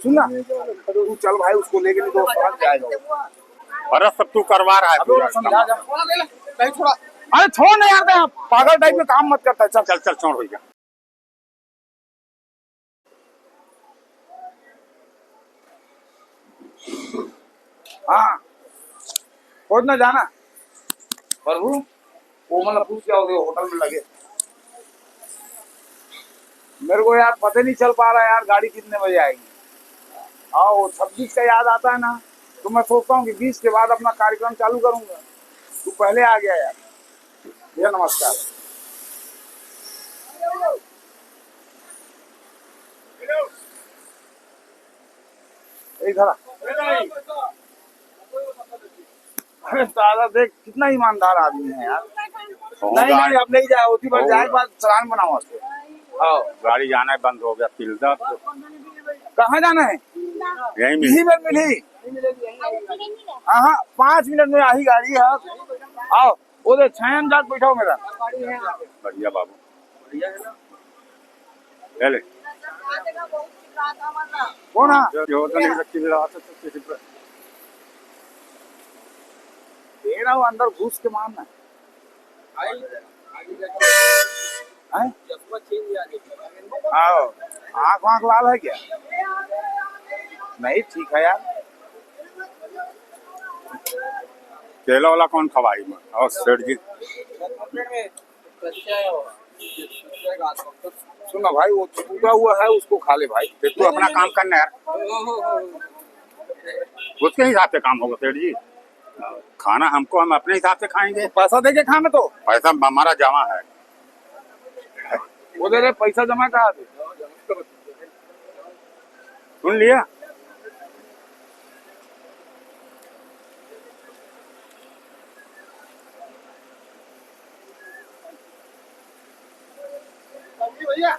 सुन ना, तू चल भाई उसको लेके, नहीं तो समझ जाएगा। अरे सब तू करवा रहा है पूरा। समझा जा नहीं थोड़ा। अरे छोड़ नहीं यार, आप पागल टाइप में काम मत करता है। चल चल चल छोड़ भैया। हाँ खोज ना जाना प्रभु, वो मतलब पूछ क्या हो गया होटल में लगे। मेरे को यार पता नहीं चल पा रहा है यार, गाड़ी कितने बजे आएगी। हाँ वो 26 का याद आता है ना, तो मैं सोचता हूँ कि 20 के बाद अपना कार्यक्रम चालू करूंगा। तू पहले आ गया यार। भैया नमस्कार। इधर अरे दादा देख कितना ईमानदार आदमी है यार। नहीं नहीं अब नहीं जाए, उसी पर जाए बाद चालान बनाओ उसको। हाँ गाड़ी जाना है बंद हो गया तिलदा। कहाँ जाना है? यही में मिली। हाँ हाँ 5 मिनट में आई गाड़ी है। आओ उधर छायन जाके बैठाओ मेरा। बढ़िया बाबू ले ले। कौन है? तेरा वो अंदर घुस के मारना है। आओ आँख वाँख लाल है क्या? नहीं ठीक है यार। केला वाला कौन खवाई में? और सेठ जी सुना भाई, वो टूटा हुआ है उसको खा ले भाई। तू अपना काम करना यार, उसके हिसाब से काम होगा सेठ जी। खाना हमको हम अपने हिसाब से खाएंगे। तो पैसा दे के खाना, तो पैसा हमारा जमा है। वो दे रहे पैसा जमा कहा थे। सुन लिया? भैया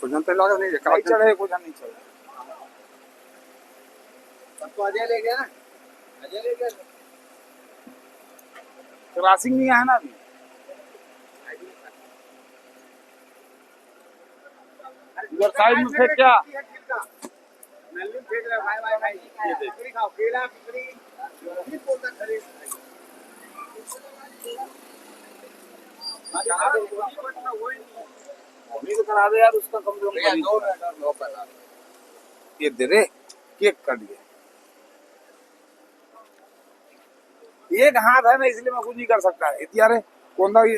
तो जनता लगा नहीं चढ़े को नहीं चढ़े। सबको अजय ले गया ना, अजय ले गया। क्रॉसिंग नहीं है ना अभी। इधर साइड में फेंक क्या? तो करा दे यार उसका कम से कम। ये दे रे, केक कर दिया। एक हाथ है ना इसलिए मैं कुछ नहीं कर सकता। यार कोंदा ये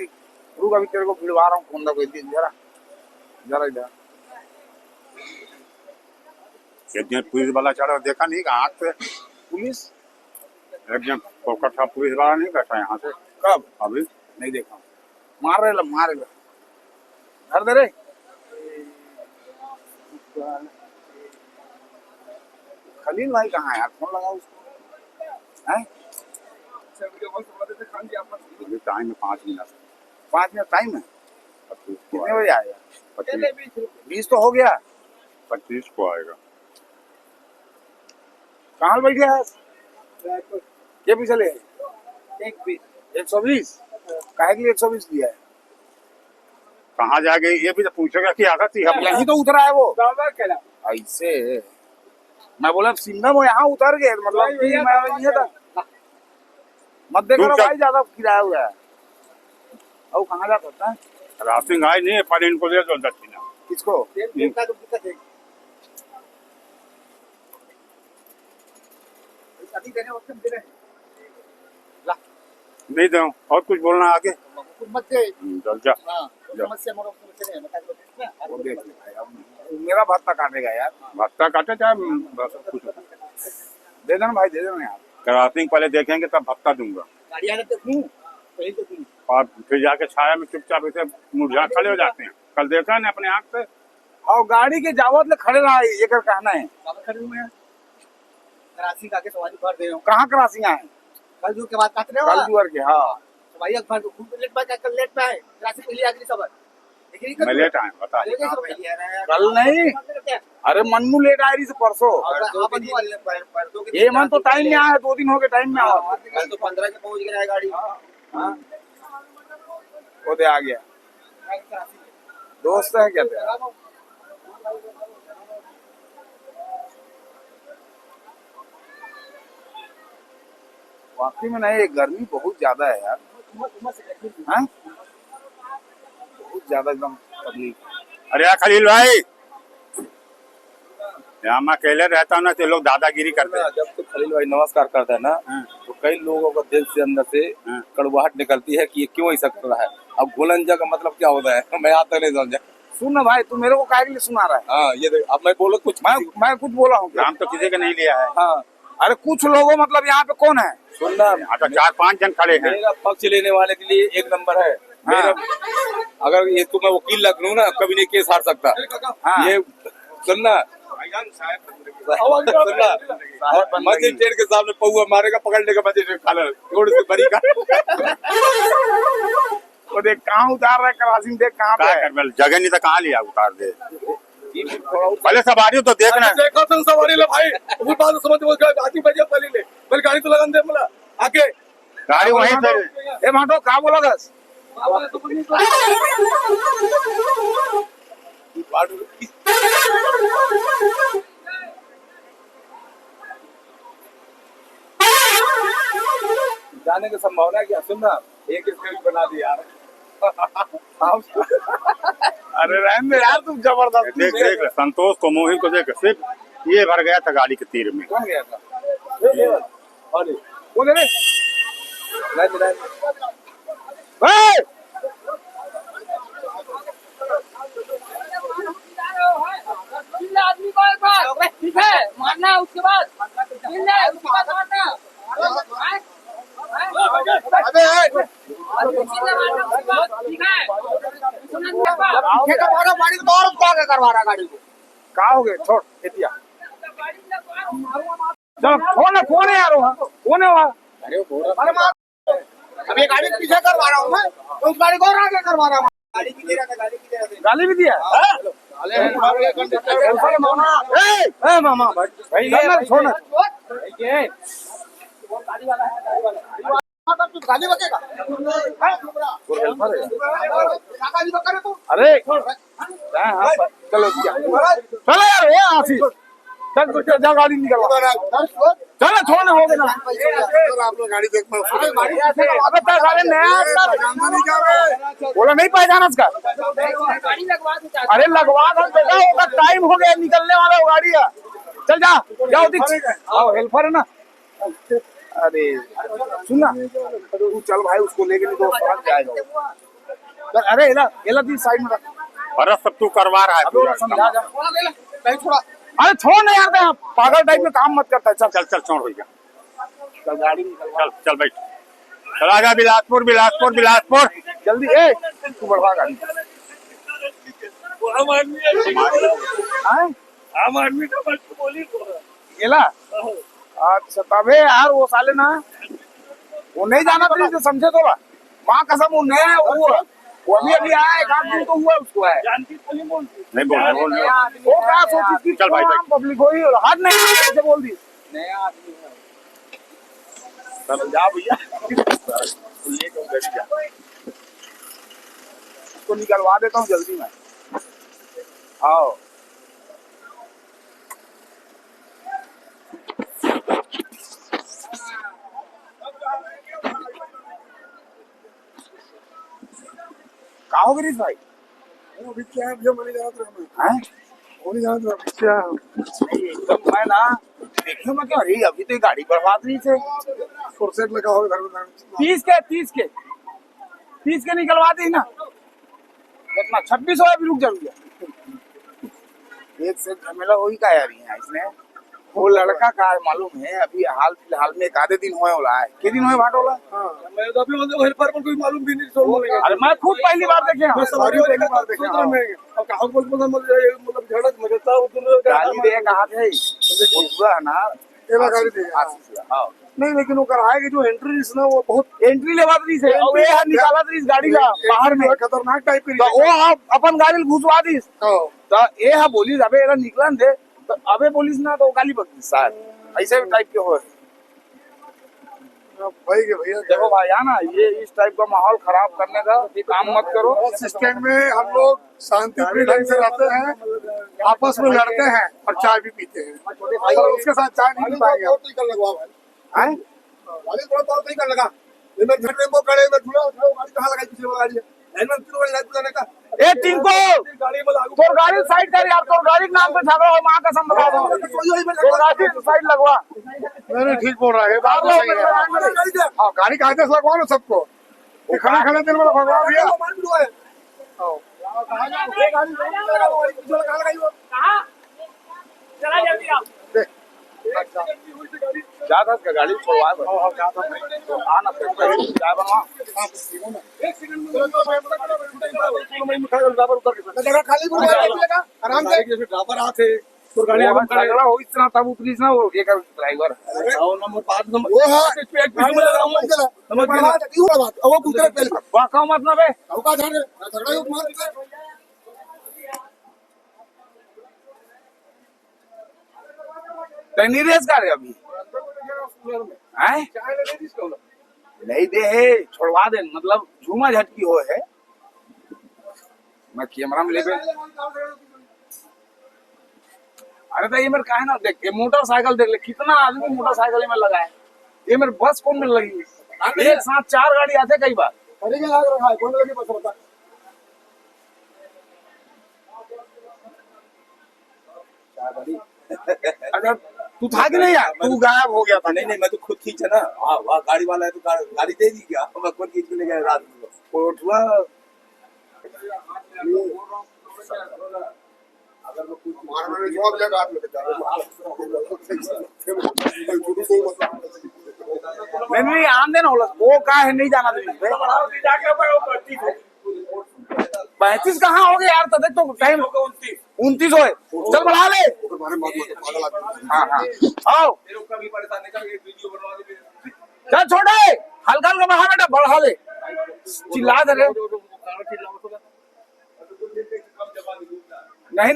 रुक, अभी तेरे को भिड़वा रहा हूँ कोंदा को। जरा जरा इधर। पुलिस वाला चढ़ा देखा नहीं आँख से? पुलिस एकदम फोकट था, पुलिस वाला नहीं बैठा यहाँ से। कब? अभी नहीं देखा। मार रहे घर दे रे। खलील भाई कहाँ है यार? फोन लगा उसको है। टाइम है 5 मिनट। 5 मिनट टाइम है। कितने बजे आएगा? 20 तो हो गया। 25 को आएगा। कहाँ बैठे है? ये भी चले 120 काहे के लिए 120 दिया है? कहाँ जाएगा ये भी तो पूछेगा कि आगा थी। यहीं तो उतरा है वो। ऐसे मैं बोला सिंधा वो यहाँ उतर गए, मतलब मैं था। मत देखो भाई, ज्यादा किराया हुआ है। और कहाँ जा सकता है? रासिंग आई नहीं है पर इनको दे दो दक्षिणा। किसको? नहीं दो और कुछ बोलना आगे चल जा। मेरा भत्ता काटेगा यार। भत्ता काटे चाहे कुछ दे देना भाई, दे देना यार। क्रॉसिंग पहले देखेंगे तब भत्ता दूंगा। और फिर जाके छाया में चुपचाप ऐसे मुरझा खड़े हो जाते हैं। कल देखा ना अपने आँख से। और गाड़ी के जावत ले खड़े रहा, ये कर कहना है। क्रॉसिंग आके सवारी भर दे रहे हो। कहाँ क्रॉसिंग आए? कल जू के बाद काट रहे हो। कल जुअर के हाँ सवारी भर दो। खूब लेट पे कल लेट पे है क्रॉसिंग के लिए अगली सवार। मैं लेट आया बता। कल नहीं, अरे मन्नू लेट आ रही से परसों। ये मन तो टाइम में आया, 2 दिन हो गए टाइम में आया। कल तो 15 के पहुंच गया है गाड़ी। वो दे आ गया। दोस्त है क्या तेरा? वाकई में नहीं, गर्मी बहुत ज्यादा है यार। हाँ? बहुत ज्यादा एकदम तकलीफ। अरे यार खलील भाई, यहाँ मैं अकेले रहता हूँ ना तो लोग दादागिरी करते हैं। जब तो खलील भाई नमस्कार करता है ना, तो कई लोगों को दिल से अंदर से कड़वाहट निकलती है कि ये क्यों ऐसा कर रहा है। अब घुलंजा का मतलब क्या होता है मैं आज तक नहीं समझा। सुन ना भाई, तू मेरे को काहे के लिए सुना रहा है? हाँ ये देख, अब मैं बोलो कुछ मैं कुछ बोला हूँ क्या? नाम तो किसी का नहीं लिया है। हाँ, अरे कुछ लोगों मतलब यहाँ पे कौन है? सुनना, हाँ तो 4-5 जन खड़े हैं। मेरा पक्ष लेने वाले के लिए एक नंबर है। मेरा अगर ये तुम्हें वकील लग लूँ ना, कभी नहीं केस हार सकता। हाँ। ये सुनना, मजिस्ट्रेट के सामने पौआ मारेगा, पकड़ने का मजिस्ट्रेट खाना थोड़ी सी बरी का। वो देख कहाँ उतार रहा है कराची, देख कहाँ पे क्या है। कर, जगह नहीं तो कहाँ लिया उतार दे। पहले सवारी तो देखना है। देखो तो सवारी ले भाई, वो बात समझ वो आती बजे पहले ले, पहले गाड़ी तो लगन दे मला आके गाड़ी वहीं से। ए माटो कहाँ बोला बस? जाने की संभावना है क्या? सुनना, एक स्क्रिप्ट बना दी यार। अरे रहने दे यार, तुम जबरदस्त। देख देख ले, संतोष को मोहित को देख, सिर्फ ये भर गया था गाड़ी के तीर में। कौन गया था? वो दे रे। आदमी को एक बार ठीक है मारना, उसके बाद उसके बाद मारना। कहा हो गए? छोड़ दिया। चलो कौन है? कौन है यार? वहाँ कौन है? वहाँ अब ये गाड़ी पीछे करवा रहा हूँ मैं, तो उस गाड़ी को और आगे करवा रहा हूँ। गाड़ी भी दे रहा था, गाड़ी भी दे रहा था। गाली भी दिया? ए मामा भाई छोड़। गाली बकेगा। अरे चलो चलो यार, ये आशीष चल जा, गाड़ी निकलवा। चलो छोड़ने हो गए ना। आप लोग गाड़ी देख अबे तो साले नया बोला नहीं पहचाना उसका। गाड़ी लगवा दूँ। अरे लगवा दो बेटा, होगा टाइम हो गया, निकलने वाला वो गाड़ी है। चल जा जाओ, आओ हेल्पर है ना। अरे सुनना, तू चल भाई, उसको लेके नहीं तो भाग जाएगा। अरे एला एला दी साइड में रख। बरस सब तू करवा रहा है अबे पूरा। समझा जा। नहीं छोड़ा। अरे छोड़ नहीं यार, यहाँ पागल टाइप में काम मत करता है। चल चल चल छोड़ भैया, चल गाड़ी निकल। चल चल बैठ, चला जा बिलासपुर बिलासपुर बिलासपुर। जल्दी ए तू बढ़वा गाड़ी। हाँ? आम आदमी का बस बोली एला अच्छा तबे यार, वो साले ना वो नहीं जाना था तो समझे तो माँ कसम, वो नया है वो अभी अभी आया, एक आध दिन तो हुआ उसको है। नहीं बोल वो क्या सोची थी? चल भाई, आम पब्लिक हो ही और हाथ नहीं ऐसे बोल दी। नया आदमी है। चल जा भैया, लेट हो गया। उसको निकलवा देता हूँ जल्दी में। आओ कहा हो गिरीश भाई? क्या है मैंने जाना था हैं? नहीं जाना था क्या एकदम मैं ना देखे मैं क्या, अरे अभी तो ये गाड़ी बर्बाद नहीं थे। फुर्सत लगा होगा घर में 30 के निकलवा दी ना। कितना 26 हो अभी, रुक जा एक से झमेला हो ही का यार यहाँ इसमें। वो लड़का का है मालूम है, अभी हाल फिलहाल में एक आधे दिन हुए होला है। के दिन हुए भाटोला? मैं तो अभी मतलब हेल्पर पर कोई मालूम भी नहीं। अरे मैं खुद पहली बार देखे हैं। सवारी पहली बार देखे अब कहा बोल मतलब झड़क मगता उधर गाड़ी दे कहा थे वो पूरा है ना, तेरा गाड़ी दे हाँ नहीं, लेकिन वो कराए कि जो एंट्री ना वो बहुत एंट्री लेवा दी से और ये निकाला दी इस गाड़ी का बाहर में खतरनाक टाइप की। तो वो आप अपन गाड़ी घुसवा दी तो ये हा बोली अबे एरा निकलन दे, तो अबे बोलिस ना तो गाली बकती शायद ऐसे टाइप के हो। भाई के भैया देखो भाई है ना, ये इस टाइप का माहौल खराब करने का काम मत करो। सिस्टम में हम लोग शांतिप्रिय ढंग से रहते हैं, आपस में लड़ते हैं और चाय भी पीते हैं, और उसके साथ चाय नहीं पी पाएंगे। हैं? ए टिंको, तोर गाड़ी साइड कर यार, तोर गाड़ी के नाम पे झगड़ा हो, माँ कसम बता दो, तोर गाड़ी साइड लगवा। नहीं ठीक बोल रहा है, बात तो सही है। हाँ गाड़ी का आदेश लगवा लो सबको, खड़े खड़े दिल में भगवा भैया। चला जल्दी आप। ज्यादा का गाड़ी छोड़वा आना चाय बनवा। आराम से ड्राइवर आते तो गाड़ी झगड़ा हो इतना तब उतरी ना वो एक ड्राइवर वाका मतलब है। नीरेश का रे अभी हैं? नहीं दे है, छोड़वा दे, मतलब झूमा झटकी हो है। मैं कैमरा में ले गए। अरे तो ये मेरे कहा ना, देख मोटरसाइकिल देख ले, कितना आदमी मोटरसाइकिल में लगा है। ये मेरे बस कौन में लगी, एक साथ 4 गाड़ी आते कई बार। अच्छा तू था कि नहीं यार, तू गायब हो गया था। नहीं मैं तो खुद खींचा ना। हाँ वहाँ गाड़ी वाला है तो गाड़ी दे दी क्या, मैं खुद खींच के ले गया रात को। उठवा नहीं आमदे ना होला, वो का है नहीं जाना दे। 35 कहाँ हो गए यार, तो देख तो टाइम 29 हो, चल बढ़ा ले। हाँ आओ चल छोड़े, हल्का हल्का बढ़ा बेटा, बढ़ा ले, चिल्ला दे रहे। नहीं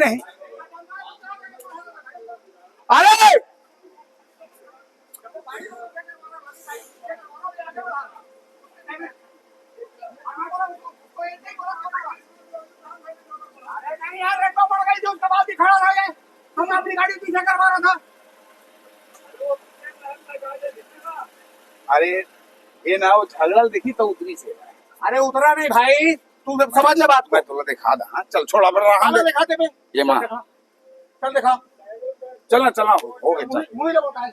अरे नहीं यार, रेड पड़ गई जो उसके बाद भी खड़ा रह गए। हम अपनी गाड़ी पीछे करवा रहा था। अरे ये ना वो झगड़ा देखी तो उतरी से। अरे उतरा नहीं भाई, तू समझ ले बात मैं तो दिखा दा। चल छोड़ा रहा दिखाते पे ये माँ, चल दिखा, चला हो गए। मुझे बताए